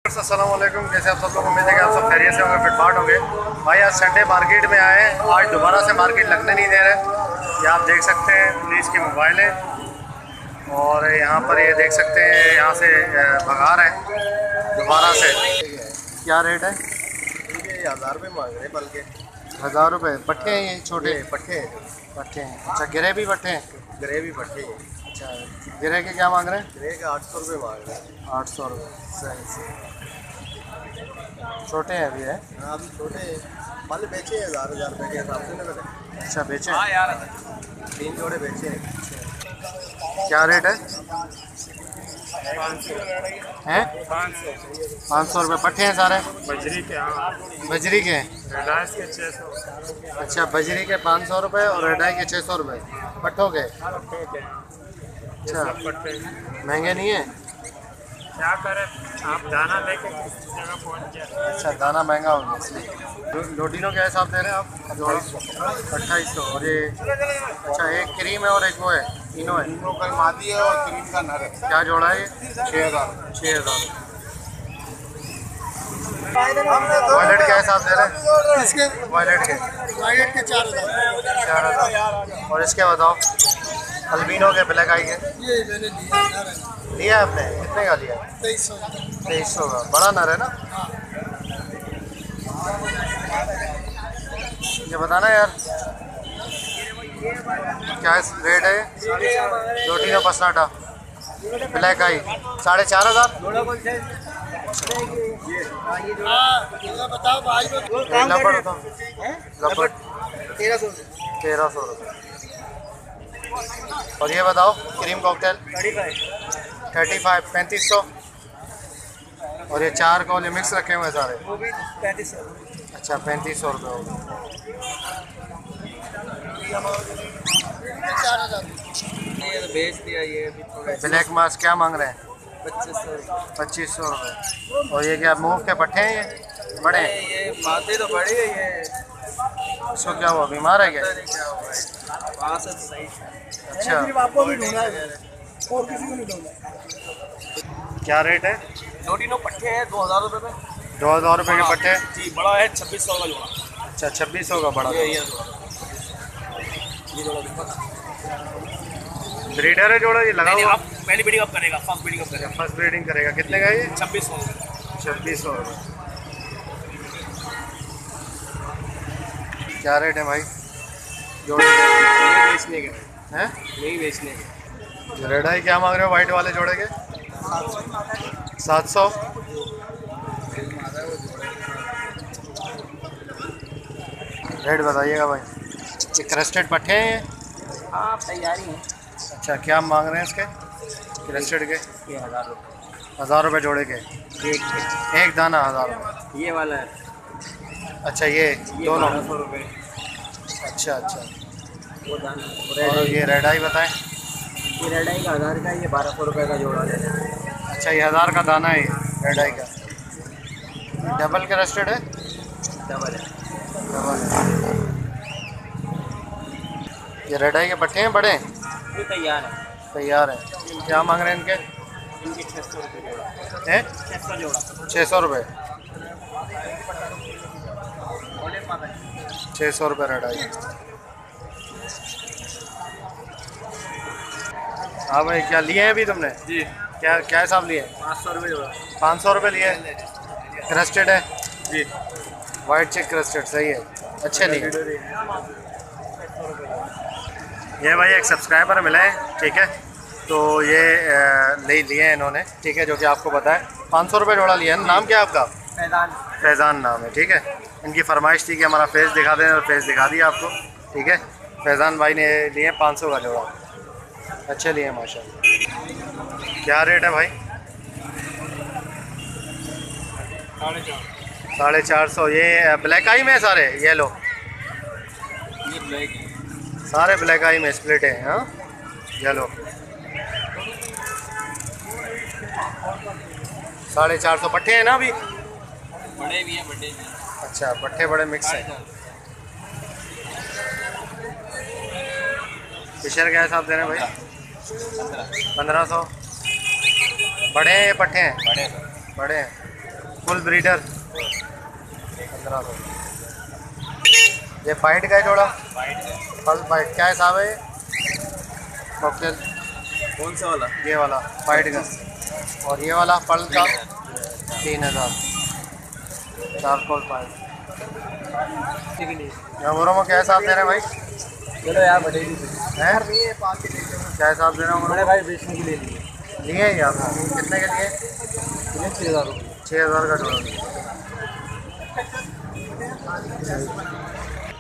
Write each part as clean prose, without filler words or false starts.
अस्सलाम वालेकुम, कैसे आप सब लोग? उम्मीद है कि आप सब खैरियत से होंगे, फिटफाट होंगे। भाई आज संडे मार्केट में आए हैं, आज दोबारा से मार्केट लगने नहीं दे रहे। ये आप देख सकते हैं पुलिस की मोबाइलें, और यहाँ पर ये देख सकते हैं यहाँ से भगा रहे हैं दोबारा से। क्या रेट है? ये 1000 रुपये मांग रहे हैं, बल्कि 1000 रुपये। पट्टे हैं ये छोटे? पट्टे पट्टे हैं। अच्छा, गिरे भी पट्टे हैं? ग्रेवी पट्टे हैं। अच्छा, गिरे के क्या मांग रहे हैं? ग्रे के 800 रुपये मांग रहे हैं। 800 रुपये। सही सही। छोटे हैं अभी है? हाँ अभी छोटे माल बेचे हैं 1000 रुपये के हिसाब से ना मैंने। अच्छा, बेचे? हाँ यार 3 जोड़े बेचे हैं। क्या रेट है? 500 हैं? 500 रुपये। पट्टे हैं सारे? बजरी के। हाँ बजरी के हैं? रेडाइस के 600। अच्छा, बजरी के 500 रुपये और रेडाई के 600 रुपये। पट्टों के? अच्छा, महंगे नहीं है? क्या करें, आप दाना लेके किस जगह पहुँच गया। अच्छा, दाना महंगा हो गया इसलिए। लोटिनो क्या हिसाब दे रहे हैं आप? 2800। और ये अच्छा, एक क्रीम है और एक वो है, तीनों है? तीनों का मादी है और क्रीम का नर है। क्या जोड़ा है ये? 6000। 6000। वॉलेट क्या हिसाब दे रहे हैं? इसके वॉलेट के? वाइलेट के 4000। 4000। और इसके बताओ, अल्बिनो के, ब्लैक आई के? ये मैंने लिया आपने? कितने का लिया? 2300। 2300 का। बड़ा नर है ना? ये बताना यार, क्या रेट है? लोटिनो पसनाटा ब्लैक आई 4500। बताओ भाई लपड़ तो लपड़ 1300 रुपये। और ये बताओ, क्रीम कॉकटेल 35 3500। और ये 4 कॉल मिक्स रखे हुए हैं सारे? वो भी 3500। अच्छा, 3500 रुपये हो गए। 4000 ये तो बेच दिया। ये अभी थोड़ा ब्लैक मास्क क्या मांग रहे हैं? 2500। 2500 रुपये। और ये क्या मूव के पट्टे हैं ये बड़े? ये बातें तो बड़ी है। ये इसको क्या हुआ, बीमार है क्या? पता नहीं क्या हुआ है। वहाँ से सही। अच्छा, आपको भी ढूंढा है और किसी को नहीं ढूंढा। क्या रेट है? लोटिनो पट्टे हैं 2000 रुपये में। 2000 रुपये के पट्टे? जी बड़ा है 2600 का जोड़ा। अच्छा, 2600 का बड़ा। ये जोड़ा ब्रीडर है जोड़ा ये लगा हुआ? आप पहली ब्रीडिंग अप करेगा, फर्स्ट ब्रीडिंग अप करेगा। फर्स्ट ब्रीडिंग करेगा। कितने का ये? 2600। 2600 रुपये। क्या रेट है भाई जोड़े नहीं बेचने के हैं? नहीं बेचने के। रेडाई क्या मांग रहे हो वाइट वाले जोड़े के? 700। रेट बताइएगा भाई। ये क्रस्टेड पट्टे हैं ये? हाँ तैयारी है। अच्छा, क्या मांग रहे हैं इसके क्रस्टेड के? ये 1000 रुपये। 1000 रुपये जोड़े के? एक दाना 1000 रुपये? ये वाला है। अच्छा, ये दोनों? 1200 रुपये। अच्छा अच्छा। वो दाना और ये रेडाई बताएं? ये रेडाई का 1000 का, ये 1200 रुपये का जोड़ा है। अच्छा, ये 1000 का दाना है रेडाई का। डबल क्रस्टेड है? डबल है। डबल है। ये रेडाई के पट्टे हैं बड़े? ये तैयार है। तैयार है। क्या मांग रहे हैं इनके? इनके 600 रुपये जोड़ा। हैं? 600 जोड़ा। 600 रुपये। 600 रुपये रेडाई। हाँ भाई, क्या लिए हैं अभी तुमने? जी क्या क्या हिसाब लिए? 500 रुपये जोड़ा। 500 रुपये लिए? क्रस्टेड है? जी वाइट चेक क्रस्टेड। सही है, अच्छे लिए। ये भाई एक सब्सक्राइबर मिला है, ठीक है, तो ये ले लिए हैं इन्होंने, ठीक है, जो कि आपको बताएं 500 रुपये जोड़ा लिया है। नाम क्या है आपका? फैजान। फैज़ान नाम है, ठीक है। इनकी फरमाइश थी कि हमारा फेस दिखा दें, और फेस दिखा दिया आपको, ठीक है। फैज़ान भाई ने लिए 500 का जोड़ा। अच्छे लिए माशाल्लाह। क्या रेट है भाई? 450। ये ब्लैक आई में है सारे? येलो ये ब्लैक है। सारे ब्लैक आई में स्प्लिट है। हाँ, येलो 450। पट्टे हैं ना अभी? बड़े भी हैं, बड़े भी हैं। अच्छा, पट्टे बड़े मिक्स हैं। फिशर क्या हिसाब दे रहे हैं भाई? 1500। बड़े हैं ये पट्टे हैं? बड़े बड़े हैं। Full breeder 1500। ये फाइट का है जोड़ा, फल फाइट क्या हिसाब है? कॉकटेल कौन सा वाला? ये वाला फाइट का, और ये वाला फल का 3000 चारकोल फाइट। अंगूरों में क्या हिसाब दे रहे हैं भाई? चलो यार बढ़ेगी हैं? क्या हिसाब दे रहे हैं मैंने भाई बेचने के लिए लिए लिए ही आप कितने के लिए? 6000 रुपये। 6000 का जोड़ा।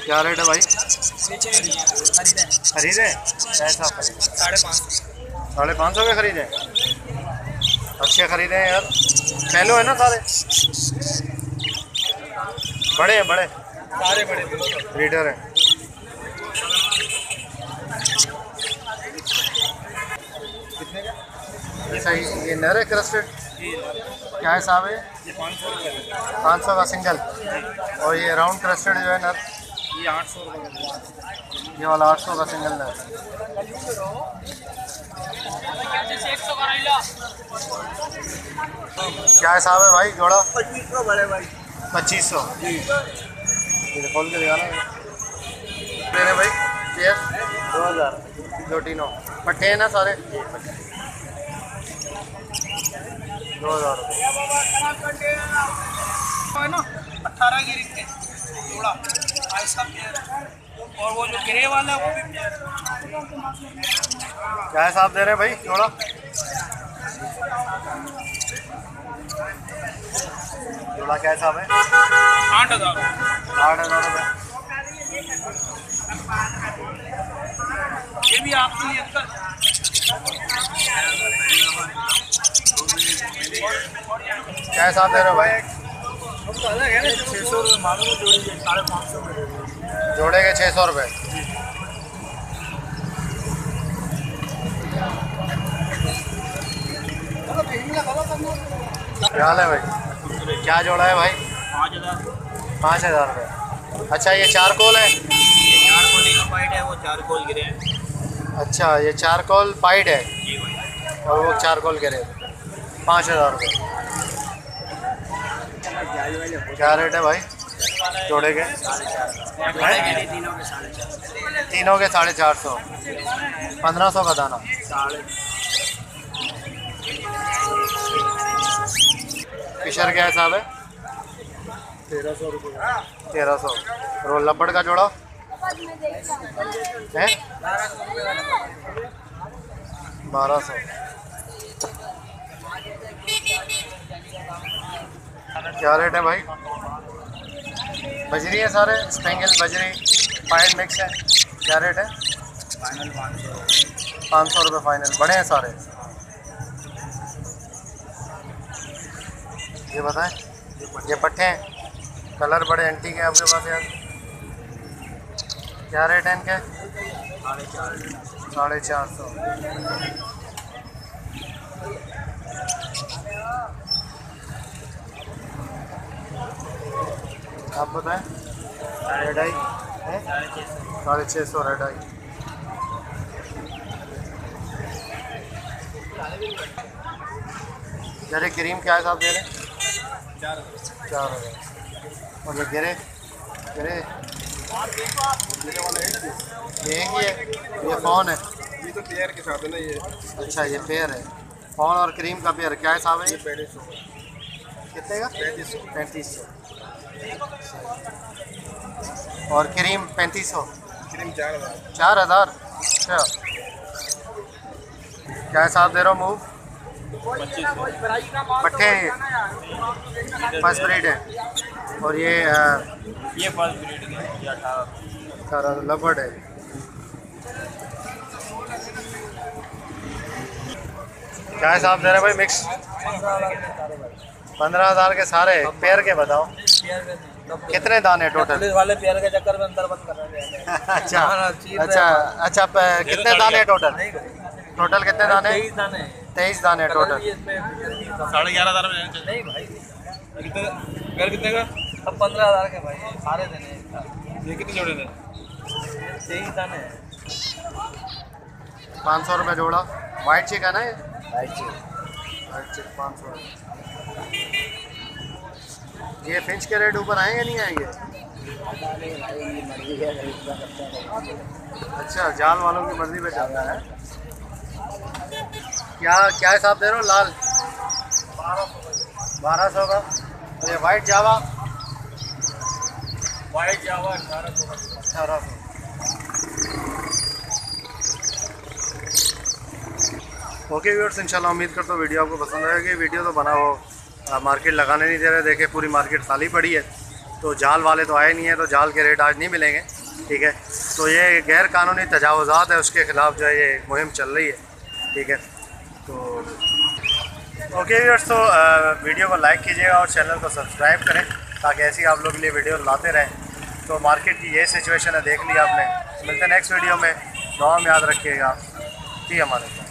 क्या रेट है भाई? खरीदे कैसा खरीदे? 550 के खरीदे? अच्छे खरीदे हैं यार, पहलू है ना सारे? बड़े हैं बड़े? सारे बड़े ब्रीडर हैं। कितने का? अच्छा ये नर है क्रस्टेड, क्या हिसाब है? ये 500 रुपये। 500 का सिंगल, और ये राउंड क्रस्टेड जो है नर, ये 800 रुपये। ये वाला 800 का सिंगल नर। क्या हिसाब है भाई जोड़ा? 2500 बड़े भाई। 2500। ये खोल के दिखाना मेरे भाई। पेयर 2000 जो तीनों पट्टे हैं ना सारे? 2000 रुपये। 18 की रिंग है थोड़ा ऐसा पेयर, और वो जो ग्रे वाला है वो भी पेयर। क्या हिसाब दे रहे हैं भाई जोड़ा? जोड़ा क्या हिसाब है? 8000। 8000 रुपये। ये भी आपके लिए अंकल। क्या हिसाब दे रहे हो भाई? 600 रुपये मालूम है जोड़ी है, 550 में। जोड़े के 600 रुपये। क्या हाल है भाई? क्या जोड़ा है भाई? 5000। 5000 रुपये। अच्छा ये चारकोल है? ये 4 कोली का पाइट है, वो 4 कोल गिरे हैं। अच्छा ये चारकोल पाइड है, जी भाई। और वो चारकोल गिरे 5000 रुपये। क्या रेट है भाई जोड़े के? तीनों के 450। 1500 का दाना। फिशर क्या हिसाब है? 1300 रुपये। 1300। रोल लपड़ का जोड़ा है 1200। क्या रेट है भाई? बजरी है सारे, स्पेंगल बजरी फाइल मिक्स है। क्या रेट है? फाइनल 500 रुपये फाइनल। बड़े हैं सारे? ये बताएं, ये पट्टे हैं, कलर बड़े एंटीक है आपके पास यार। क्या रेट है इनके? 450। आप बताएं। रेड आई है 650 रेड आई। जरे क्रीम क्या हिसाब दे रहे हैं? 4000। और ये गिरे गिरे ये एक ही है, ये फ़ोन है? ये तो पेयर के साथ है ना ये। अच्छा ये पेयर है, फ़ोन और क्रीम का पेयर। क्या हिसाब है? 3500। कितने का? 3500। 3500। और क्रीम 3500। क्रीम 4000। 4000। अच्छा क्या हिसाब दे रहा हूँ? मूव 2500। पट्टे हैं ये, फर्स्ट ब्रीड है। और ये फर्स्ट ब्रीड के हैं, ये 18। सारा लबड़ है। क्या हिसाब दे रहे हैं भाई? मिक्स 15,000 के सारे पेयर के बताओ कितने दाने टोटल? पुलिस वाले पेयर के चक्कर में अंदर बंद कर रहे हैं। अच्छा अच्छा अच्छा कितने दाने टोटल? टोटल कितने दाने? 23 दाने। 23 दाने टोटल। 11,500 में नहीं भाई। घर कितने का? अब 15,000 के भाई, सारे देने। ये कितने जोड़े थे? 23 दाने। 500 रुपये जोड़ा। वाइट चिक है ना ये? वाइट वाइट चिक 500। ये फिंच के रेट ऊपर आएंगे नहीं आएंगे? अच्छा, जाल वालों की मर्जी पे चलता है। क्या क्या हिसाब दे रहे हो लाल? 1200 का। और ये वाइट जावा? वाइट जावा 1800। 1800। ओके व्यूअर्स, इंशाल्लाह उम्मीद करता हूँ वीडियो आपको पसंद आएगी। वीडियो तो बना हो मार्केट लगाने नहीं दे रहे, देखे पूरी मार्केट खाली पड़ी है, तो जाल वाले तो आए नहीं है, तो जाल के रेट आज नहीं मिलेंगे। ठीक है, तो ये गैर कानूनी तजावुज़ात है, उसके ख़िलाफ़ जो है ये मुहिम चल रही है। ठीक है, तो ओके व्यूअर्स, तो वीडियो को लाइक कीजिएगा और चैनल को सब्सक्राइब करें ताकि ऐसी आप लोग के लिए वीडियो लाते रहें। तो मार्केट की ये सिचुएशन है, देख लिया आपने। मिलते हैं नेक्स्ट वीडियो में, दुआ में याद रखिएगा। जी हमारे